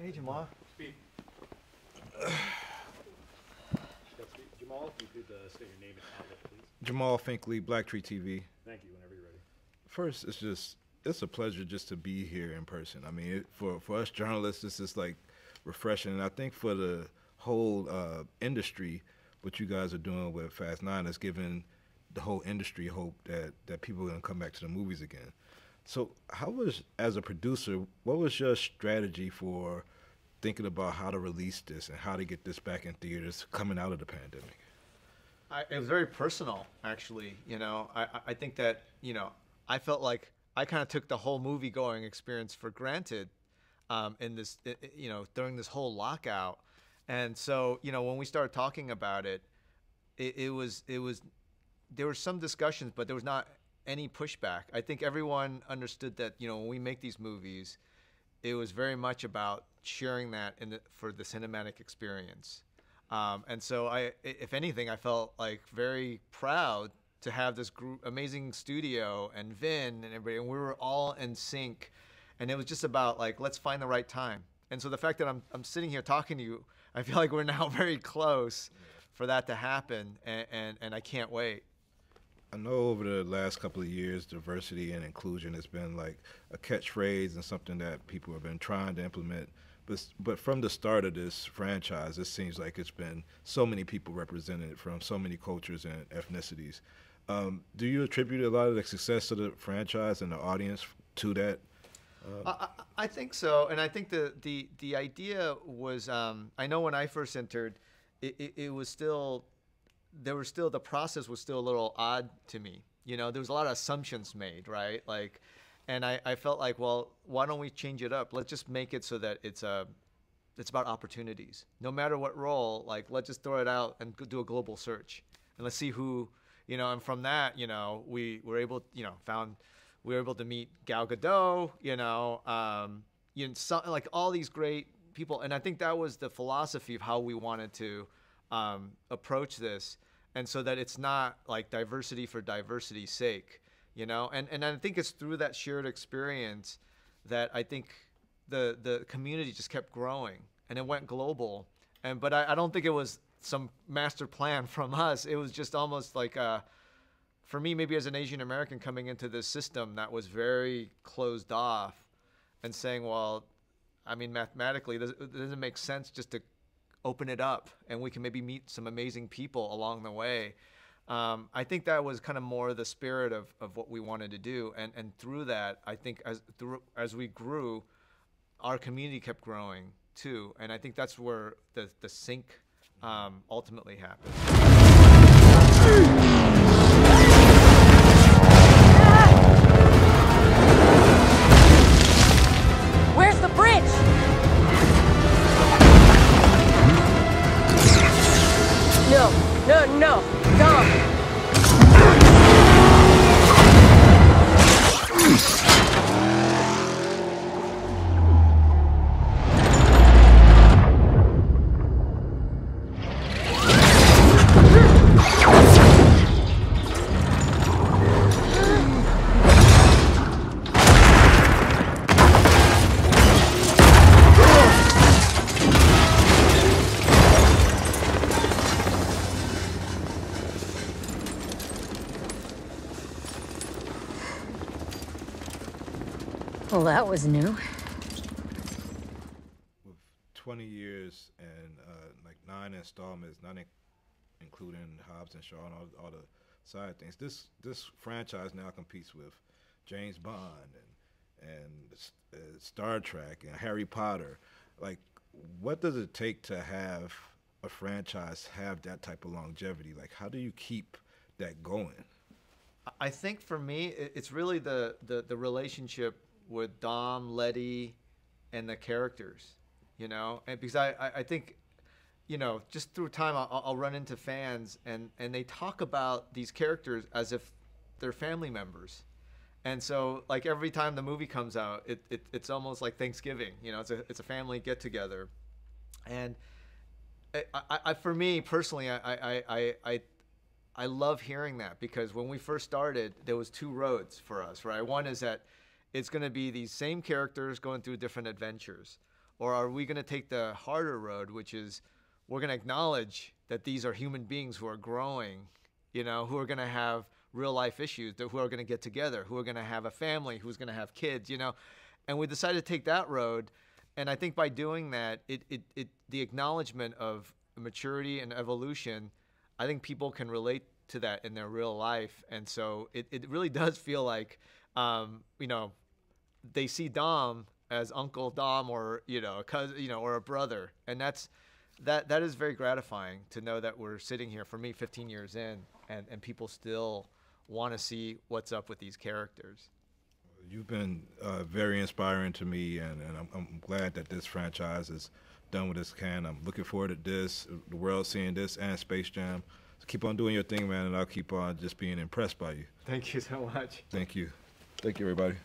Hey, Jamal. Speak. Jamal, if you could state your name and outlet, please. Jamal Finkley, BLACKTREE TV. Thank you. Whenever you're ready. First, it's a pleasure just to be here in person. I mean, for us journalists, this is like refreshing, and I think for the whole industry, what you guys are doing with Fast 9 is giving the whole industry hope that people are going to come back to the movies again. So as a producer, what was your strategy for thinking about how to release this and how to get this back in theaters coming out of the pandemic? It was very personal, actually. I think that, I felt like I kind of took the whole movie-going experience for granted in this, during this whole lockout. And so, when we started talking about it, there were some discussions, but there was not any pushback. I think everyone understood that, when we make these movies, it was very much about sharing that for the cinematic experience. And so if anything, I felt like very proud to have this amazing studio and Vin and everybody, and we were all in sync. And it was just about like, let's find the right time. And so the fact that I'm sitting here talking to you, I feel like we're now very close for that to happen, and I can't wait. I know over the last couple of years, diversity and inclusion has been like a catchphrase and something that people have been trying to implement. But from the start of this franchise, it seems like it's been so many people represented from so many cultures and ethnicities. Do you attribute a lot of the success of the franchise and the audience to that? I think so, and I think the idea was, I know when I first entered, it was still, the process was still a little odd to me. There was a lot of assumptions made, right? Like, and I felt like, well, why don't we change it up? Let's just make it so that it's about opportunities. No matter what role, like, let's just throw it out and do a global search, and let's see who, and from that, we were able, we were able to meet Gal Gadot, like all these great people, and I think that was the philosophy of how we wanted to approach this, and so that it's not like diversity for diversity's sake, and I think it's through that shared experience that I think the community just kept growing, and it went global, but I don't think it was some master plan from us. It was just almost like for me, maybe as an Asian American coming into this system that was very closed off, and saying, well, I mean, mathematically, it doesn't make sense just to open it up, and we can maybe meet some amazing people along the way. I think that was kind of more the spirit of what we wanted to do, and through that, I think as we grew, our community kept growing too, and I think that's where the sync ultimately happened. Where's the bridge? No. Dom. Well, that was new. With 20 years and like 9 installments, not including Hobbs and Shaw and all the side things, this franchise now competes with James Bond and Star Trek and Harry Potter. Like, what does it take to have a franchise have that type of longevity? Like, how do you keep that going? I think for me, it's really the relationship with Dom, Letty, and the characters, and because I think, just through time, I'll run into fans and they talk about these characters as if they're family members. And so, like, every time the movie comes out, it's almost like Thanksgiving, it's a family get together. And for me personally, I love hearing that, because when we first started, there was 2 roads for us, right? One is that it's going to be these same characters going through different adventures, Or are we going to take the harder road, which is we're going to acknowledge that these are human beings who are growing, you know, who are going to have real life issues, who are going to get together, who are going to have a family, who's going to have kids, you know. And we decided to take that road. And I think by doing that, the acknowledgement of maturity and evolution, I think people can relate to that in their real life. And so it really does feel like, you know, they see Dom as Uncle Dom, or, you know, a cousin, you know, or a brother. And that is very gratifying to know that we're sitting here, for me, 15 years in, and people still want to see what's up with these characters. You've been very inspiring to me, and I'm glad that this franchise is done what it can. I'm looking forward to this, the world seeing this, and Space Jam. So keep on doing your thing, man, and I'll keep on just being impressed by you. Thank you so much. Thank you. Thank you, everybody.